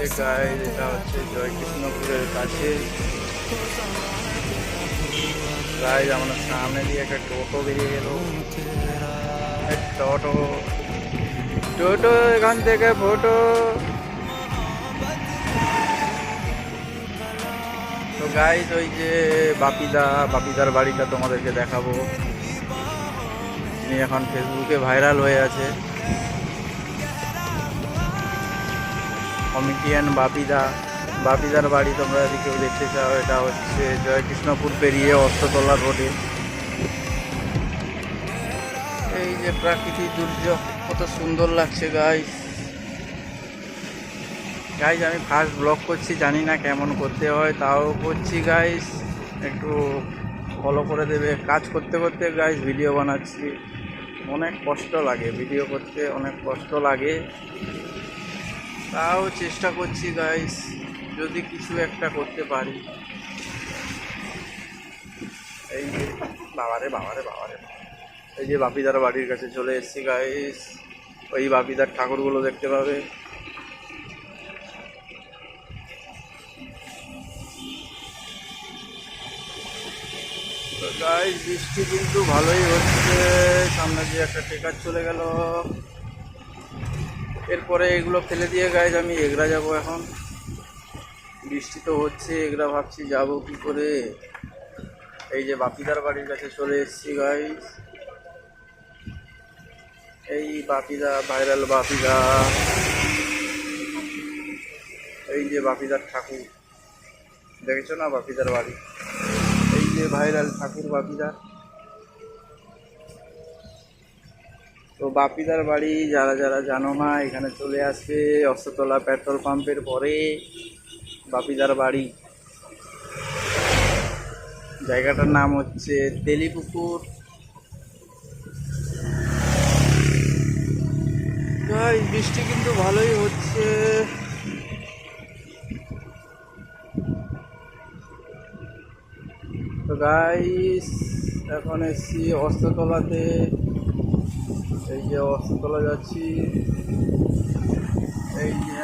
যে গাইজ এটা হচ্ছে জয়কৃষ্ণপুরের কাছে গাইজ আমাদের সামনে দিয়ে একটা টোটো বেরিয়ে গেল। টোটো টোটো এখান থেকে ফটো। তো গাইজ ওই যে বাপিদার বাড়িটা তোমাদেরকে দেখাবো। তিনি এখন ফেসবুকে ভাইরাল হয়ে আছে, কমেডিয়ান বাপিদার বাড়ি। তোমরা যদি কেউ দেখতে চাও, এটা হচ্ছে জয়কৃষ্ণপুর পেরিয়ে অস্ত্রতলা রোডে। এই যে প্রাকৃতিক দুর্যোগ কত সুন্দর লাগছে গাইজ। আমি ফার্স্ট ব্লগ করছি, জানি না কেমন করতে হয়, তাও করছি গাইজ। একটু ফলো করে দেবে। কাজ করতে করতে গাইজ ভিডিও বানাচ্ছি, অনেক কষ্ট লাগে ভিডিও করতে, অনেক কষ্ট লাগে, তাও চেষ্টা করছি গাইস, যদি কিছু একটা করতে পারি। এই যে বাবারে, এই যে বাপিদার বাড়ির কাছে চলে এসেছি গাইস। ওই বাপিদার ঠাকুরগুলো দেখতে পাবে। তো গাইস বৃষ্টি কিন্তু ভালোই হচ্ছে। সামনে দিয়ে একটা ট্রেকার চলে গেল। এরপরে এগুলো ফেলে দিয়ে গাইজ আমি এগরা যাব। এখন বৃষ্টি তো হচ্ছে, এগরা ভাবছি যাব কি করে। এই যে বাপিদার বাড়ির কাছে চলে এসেছি গাইজ। এই বাপিদা, ভাইরাল বাপিদা। এই যে বাপিদার ঠাকুর দেখেছো না, বাপিদার বাড়ি। এই যে ভাইরাল ঠাকুর বাপিদার। তো বাপিদার বাড়ি যারা যারা জানো না, এখানে চলে আসবে অশ্বতলা পেট্রোল পাম্পের পরে বাপিদার বাড়ি। জায়গাটার নাম হচ্ছে তেলিপুকুর। বৃষ্টি কিন্তু ভালোই হচ্ছে। তো গাইস এখন এসছি অস্ত্রতলাতে। এই যে অস্ত্রতলা যাচ্ছি। এই যে